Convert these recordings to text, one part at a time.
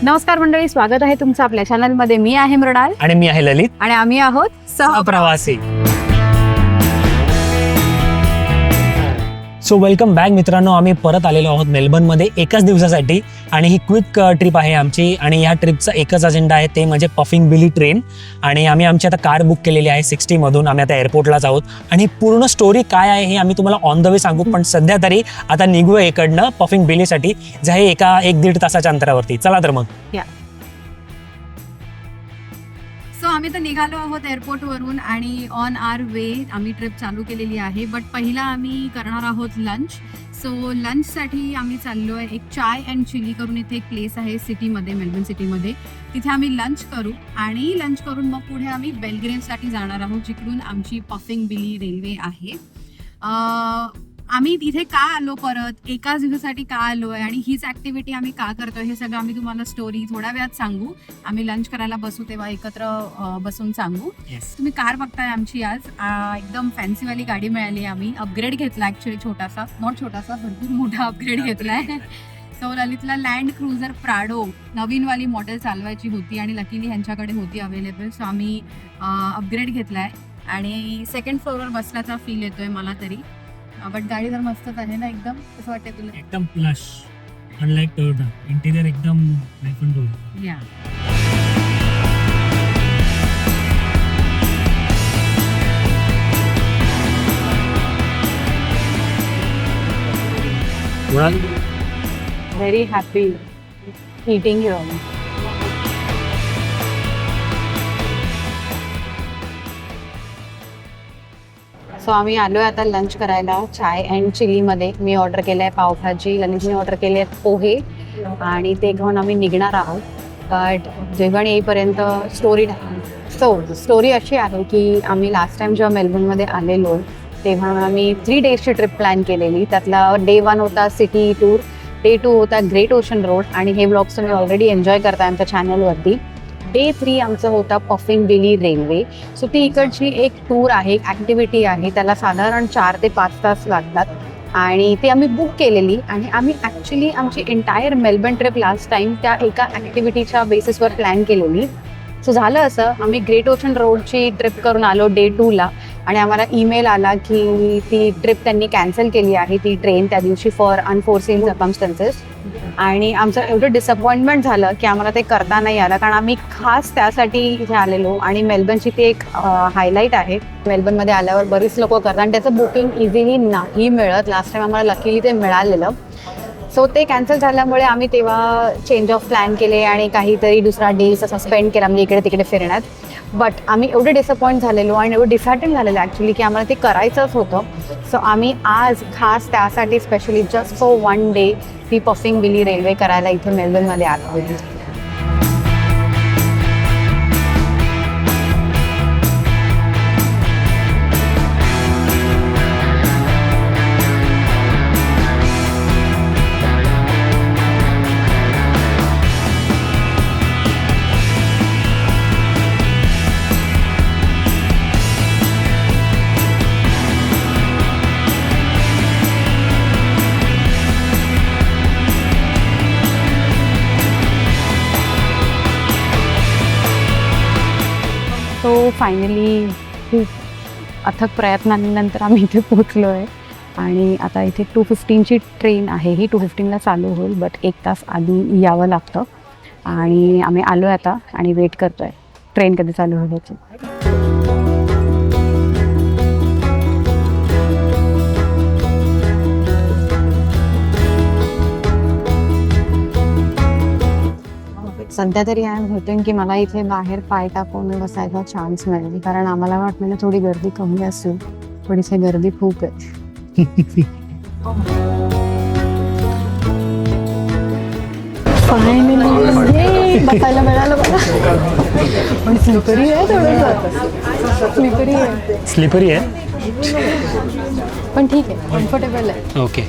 नमस्कार मंडळी, स्वागत आहे तुमचं आपल्या चॅनलमध्ये. मी आहे मृणाल आणि मी आहे ललित आणि आम्ही आहोत सहप्रवासी. सो वेलकम बॅक मित्रांनो. आम्ही परत आलेलो आहोत मेलबर्नमध्ये एकाच दिवसासाठी आणि ही क्विक ट्रिप आहे आमची. आणि या ट्रिपचा एकच अजेंडा आहे, ते म्हणजे पफिंग बिली ट्रेन. आणि आम्ही आमची आता कार बुक केलेली आहे 60 मधून. आम्ही आता एअरपोर्टलाच आहोत आणि पूर्ण स्टोरी काय आहे हे आम्ही तुम्हाला ऑन द वे सांगू. पण सध्या तरी आता निघूया इकडनं पफिंग बिलीसाठी, जे आहे 1-1.5 तासाच्या अंतरावरती. चला तर मग. सो आम्ही तर निघालो आहोत एअरपोर्ट वरून आणि ऑन आर वे आम्ही ट्रिप चालू केलेली आहे. बट पहिला आम्ही करणार आहोत लंच. सो लंचसाठी आम्ही चाललो आहे एक चाय अँड चिली करून. इथे एक प्लेस आहे सिटीमध्ये, मेलबर्न सिटीमध्ये. तिथे आम्ही लंच करू आणि लंच करून मग पुढे आम्ही बेलग्रेव्हसाठी जाणार आहोत, जिकडून आमची पफिंग बिली रेल्वे आहे. आम्ही तिथे का आलो, परत एकाच दिवसासाठी का आलो आहे आणि हीच ॲक्टिव्हिटी आम्ही का करतोय, हे सगळं आम्ही तुम्हाला स्टोरी थोड्या वेळात सांगू. आम्ही लंच करायला बसू तेव्हा एकत्र बसून सांगू. तुम्ही कार बघताय आमची आज. एकदम फॅन्सीवाली गाडी मिळाली. आम्ही अपग्रेड घेतला ॲक्च्युली, छोटासा भरपूर मोठा अपग्रेड घेतलाय. सो ललितला लँड क्रुझर प्राडो नवीनवाली मॉडेल चालवायची होती आणि लकीली ह्यांच्याकडे होती अवेलेबल. सो आम्ही अपग्रेड घेतलाय आणि सेकंड फ्लोअरवर बसल्याचा फील येतोय मला तरी. बट गाडी तर मस्तच आहे ना, एकदम कसं वाटतंय तुला? एकदम प्लश, अनलाइक टोयोटा. इंटिरियर एकदम आयफोन टू. या very happy eating here. So आम्ही आलोय आता लंच करायला चाय अँड चिलीमध्ये. मी ऑर्डर केलं आहे पावभाजी, ललितने ऑर्डर केले आहेत पोहे आणि ते घेऊन आम्ही निघणार आहोत. बट जेवण येईपर्यंत स्टोरी अशी आहे की आम्ही लास्ट टाइम जेव्हा मेलबर्नमध्ये आलेलो तेव्हा आम्ही 3 डेजची ट्रिप प्लॅन केलेली. त्यातला डे 1 होता सिटी टूर, डे 2 होता ग्रेट ओशन रोड आणि हे ब्लॉग्स तुम्ही ऑलरेडी एन्जॉय करताय आमच्या चॅनलवरती. डे 3 आमचं होता पफिंग बिली रेल्वे. सो ती इकडची एक टूर आहे, एक ॲक्टिव्हिटी आहे. त्याला साधारण 4 ते 5 तास लागतात आणि ती आम्ही बुक केलेली. आणि आम्ही ॲक्च्युली आमची entire Melbourne trip last time त्या एका ॲक्टिव्हिटीच्या बेसिसवर प्लॅन केलेली. सो झालं असं, आम्ही ग्रेट ओशन रोडची ट्रिप करून आलो डे 2ला आणि आम्हाला ईमेल आला की ती ट्रिप त्यांनी कॅन्सल केली आहे, ती ट्रेन त्या दिवशी फॉर अनफोर्सिन सर्कमस्टन्सेस. आणि आमचं एवढं डिसअपॉइंटमेंट झालं की आम्हाला ते करता नाही आलं, कारण आम्ही खास त्यासाठी इथे आलेलो. आणि मेलबर्नची ती एक हायलाईट आहे, मेलबर्नमध्ये आल्यावर बरीच लोक करतात आणि त्याचं बुकिंग इझिली नाही मिळत. लास्ट टाइम आम्हाला लकीली ते मिळालेलं. सो ते कॅन्सल झाल्यामुळे आम्ही तेव्हा चेंज ऑफ प्लॅन केले आणि काहीतरी दुसरा डेज असा स्पेंड केला म्हणजे इकडे तिकडे फिरण्यात. बट आम्ही एवढे डिसअपॉइंट झालेलो आणि एवढं डिसहार्टन झालेलं ॲक्च्युली की आम्हाला ते करायचंच होतं. सो आम्ही आज खास त्यासाठी स्पेशली जस्ट फॉर 1 डे ती पफिंग बिली रेल्वे करायला इथे मेलबर्नमध्ये आलो होती. सो फायनली खूप अथक प्रयत्नांनंतर आम्ही इथे पोचलो आहे आणि आता इथे 2:15ची ट्रेन आहे. ही 2:15ला चालू होईल, बट 1 तास आधी यावं लागतं. आणि आम्ही आलो आहे आता आणि वेट करतो आहे ट्रेन कधी चालू होईल याची. सध्या तरी आय एम होटिंग की मला इथे बाहेर पाय टाकून बसायचा चान्स मिळेल, कारण आम्हाला वाटतं थोडी गर्दी कमी असेल, पण इथे गर्दी खूप आहे. फायनली बसायला मिळालं मला. पण स्लिपरी आहे, थोडंसं स्लिपरी आहे पण ठीक आहे, कम्फर्टेबल आहे. ओके.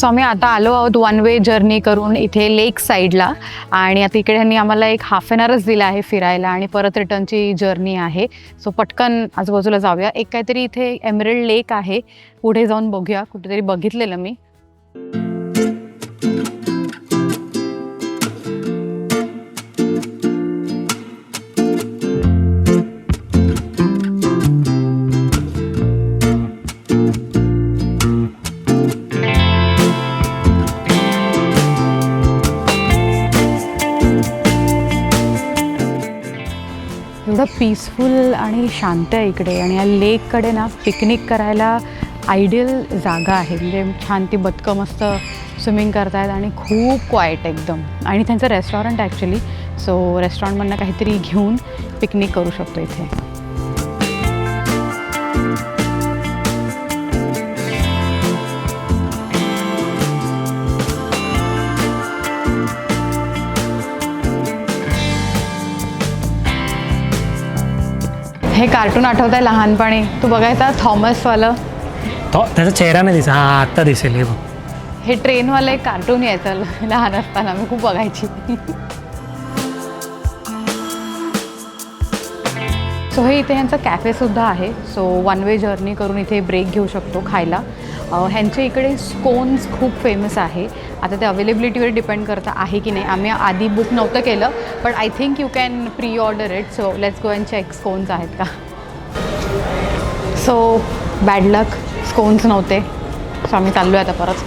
सो आम्ही आता आलो आहोत वन वे जर्नी करून इथे लेक साईडला आणि आता इकडे ह्यांनी आम्हाला एक हाफ एन आवरच दिला आहे फिरायला आणि परत रिटर्नची जर्नी आहे. सो पटकन आजूबाजूला जाऊया. एक काहीतरी इथे एमरेल्ड लेक आहे, पुढे जाऊन बघूया. कुठेतरी बघितलेलं मी. एवढं पीसफुल आणि शांत आहे इकडे आणि या लेककडे ना पिकनिक करायला आयडियल जागा आहे. म्हणजे छान ती बदकं मस्त स्विमिंग करतायत आणि खूप क्वाईट एकदम. आणि त्यांचं रेस्टॉरंट ॲक्च्युली. सो रेस्टॉरंटमधनं काहीतरी घेऊन पिकनिक करू शकतो इथे. हे कार्टून आठवत आहे लहानपणी तू बघायचा थॉमसवालं. तो त्याचा चेहरा नाही दिसा. हां आत्ता दिसेल हे बघ. हे ट्रेनवालं एक कार्टून यायचं लहान असताना मी खूप बघायची. सो हे इथे ह्यांचं कॅफेसुद्धा आहे. सो वन वे जर्नी करून इथे ब्रेक घेऊ शकतो खायला. ह्यांच्या इकडे स्कोन्स खूप फेमस आहे. आता ते अवेलेबिलिटीवर डिपेंड करतं आहे की नाही. आम्ही आधी बुक नव्हतं केलं but I think you can pre order it. So let's go and check scones आहेत का. सो बॅड लक, स्कोन्स नव्हते. सो आम्ही चाललो आहे आता परत.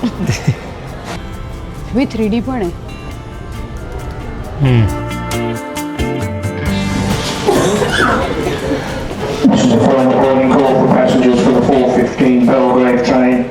मी 3D पण आहे. This is a final warning call for passengers for the 4:15 Belgrade train.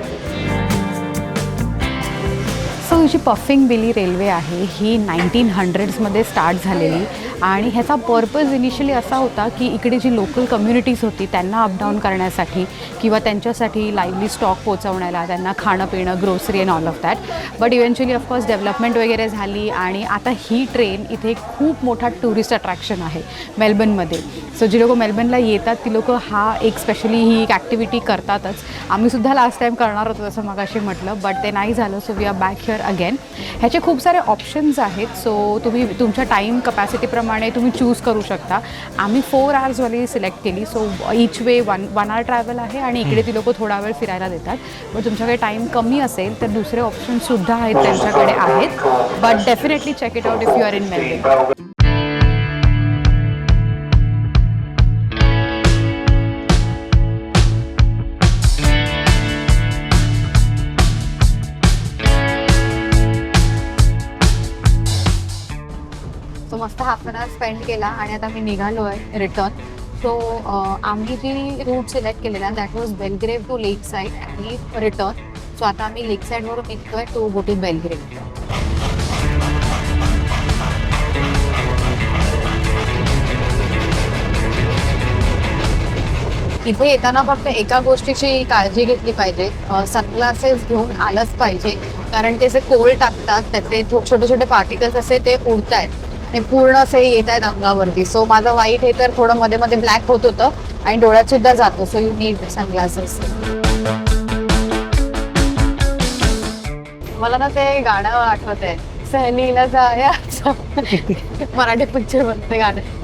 So ही जी पफिंग बिली रेल्वे आहे ही 1900मध्ये स्टार्ट झालेली आणि ह्याचा पर्पज इनिशियली असा होता की इकडे जी लोकल कम्युनिटीज होती त्यांना अपडाऊन करण्यासाठी किंवा त्यांच्यासाठी लाईव्हली स्टॉक पोचवण्याला, त्यांना खाणं पिणं, grocery and all of that. But eventually of course development वगैरे झाली आणि आता ही ट्रेन इथे खूप मोठा टुरिस्ट अट्रॅक्शन आहे मेलबर्नमध्ये. सो जी लोकं मेलबर्नला येतात ती लोकं हा एक स्पेशली ही एक ॲक्टिव्हिटी करतातच. आम्हीसुद्धा लास्ट टाईम करणार होतो असं मगाशी म्हटलं बट ते नाही झालं. So we are back here again. ह्याचे खूप सारे ऑप्शन्स आहेत. सो तुम्ही तुमच्या टाईम कपॅसिटीप्रमाणे तुम्ही चूज करू शकता. आम्ही 4 आवर्सवाली सिलेक्ट केली. सो इच वे वन आवर ट्रॅव्हल आहे आणि इकडे ती लोकं थोडा वेळ फिरायला देतात. बट तुमच्याकडे टाईम कमी असेल तर दुसरे ऑप्शनसुद्धा आहेत त्यांच्याकडे आहेत. But definitely check it out if you are in Melbourne. So मस्त हाफ एन आवर स्पेंड केला आणि आता मी निघालो आहे रिटर्न. सो आम्ही जी रूट सिलेक्ट केलेला that was Belgrave to lake side आणि रिटर्न. सो आता आम्ही लेक साईडवरून निघतो आहे टू गो टू बेलग्रेव्ह. इथे येताना फक्त एका गोष्टीची काळजी घेतली पाहिजे. सनग्लासेस घेऊन आलंच पाहिजे कारण ते असे कोल्ड टाकतात, त्याचे छोटे छोटे पार्टिकल्स असे ते उडत आहेत आणि पूर्ण असे येत आहेत अंगावरती. सो माझं वाईट हे तर थोडं मध्ये मध्ये ब्लॅक होत होतं आणि डोळ्यात सुद्धा जातो. So you need sunglasses. मला ना ते गाणं आठवत आहे, सहलीला जायचं मराठी पिक्चर मधलं गाणं.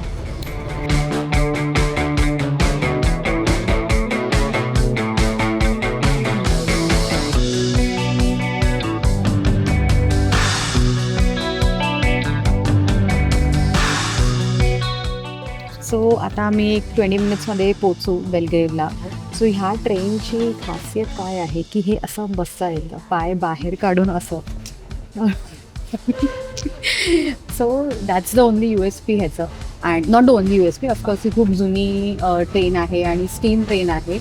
सो आता आम्ही एक 20 मिनिट्समध्ये पोचू बेलग्रेव्हला. सो ह्या ट्रेनची खासियत काय आहे की हे असं बसता येतं, पाय बाहेर काढून असं. So that's the only USP ह्याचं. And not only USP, of course ही खूप जुनी ट्रेन आहे आणि स्टीम ट्रेन आहे.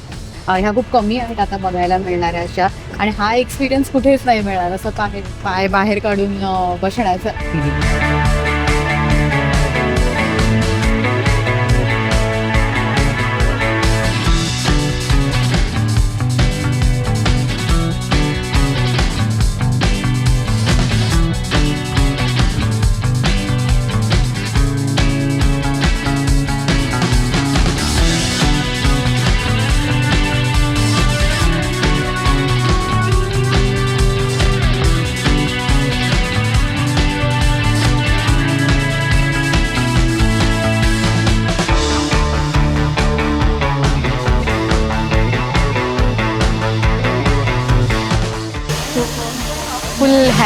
ह्या खूप कमी आहेत आता बघायला मिळणाऱ्या अशा. आणि हा एक्सपिरियन्स कुठेच नाही मिळणार असं काय पाय बाहेर काढून बसण्याचं.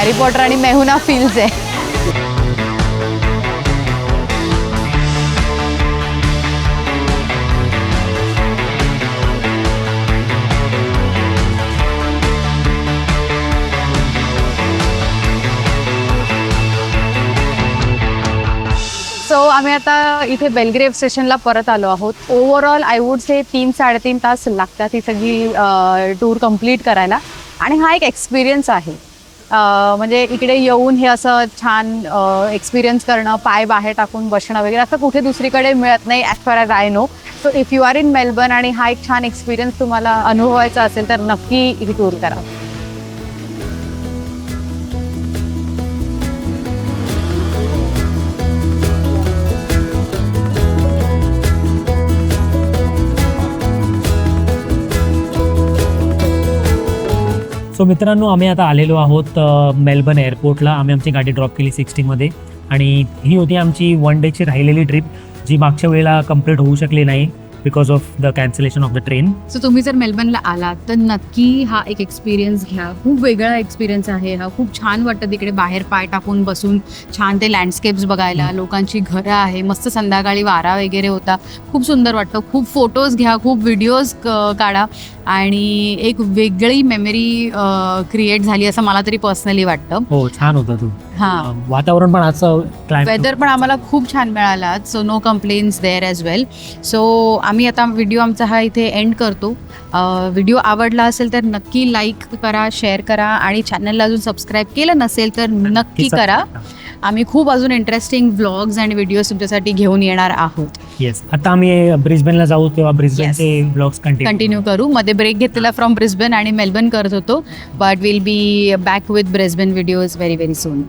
हॅरी पॉटर आणि मेहुना फील्स आहे. सो आम्ही आता इथे बेलग्रेव्ह स्टेशनला परत आलो आहोत. ओव्हरऑल आय वुड से 3-3.5 तास लागतात ही सगळी टूर कंप्लीट करायला. आणि हा एक एक्सपिरियन्स आहे. म्हणजे इकडे येऊन हे असं छान एक्सपिरियन्स करणं, पाय बाहेर टाकून बसणं वगैरे असं कुठे दुसरीकडे मिळत नाही as far as I know. So if you are in Melbourne आणि हा एक छान एक्सपिरियन्स तुम्हाला अनुभवायचा असेल तर नक्की ही टूर करा. सो मित्रांनो, आम्ही आता आलेलो आहोत मेलबर्न एअरपोर्टला. आम्ही आमची गाडी ड्रॉप केली 60मध्ये आणि ही होती आमची 1 डेची राहिलेली ट्रिप, जी मागच्या वेळेला कंप्लीट होऊ शकली नाही because of the cancellation of the train. So तुम्ही जर मेलबर्नला आलात तर नक्की हा एक एक्सपिरियन्स घ्या. खूप वेगळा एक्सपिरियन्स आहे हा. खूप छान वाटतं तिकडे बाहेर पाय टाकून बसून छान ते लँडस्केप्स बघायला. लोकांची घरं आहे, मस्त संध्याकाळी वारा वगैरे होता, खूप सुंदर वाटतं. खूप फोटोज घ्या, खूप व्हिडिओज काढा आणि एक वेगळी मेमरी क्रिएट झाली असं मला तरी पर्सनली वाटतं. हो, छान होता तू. हां, वातावरण पण असं वेदर पण आम्हाला खूप छान मिळाला. So no complaints there as well. So आम्ही आता व्हिडिओ आमचा हा इथे एंड करतो. व्हिडिओ आवडला असेल तर नक्की लाईक करा, शेअर करा आणि चॅनलला अजून सबस्क्राईब केलं नसेल तर नक्की करा. आम्ही खूप अजून इंटरेस्टिंग व्लॉग्स आणि व्हिडिओज तुमच्यासाठी घेऊन येणार आहोत. येस, आता आम्ही ब्रिस्बेनला जाऊ तेव्हा ब्रिस्बेनचे ब्लॉग्स कंटिन्यू करू. मध्ये ब्रेक घेतलेला फ्रॉम ब्रिस्बेन आणि मेलबर्न करत होतो, but will be back with Brisbane videos very very soon.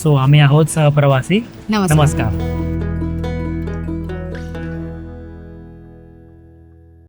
So आम्ही आहोत सहप्रवासी. नमस्कार. नमस्कार.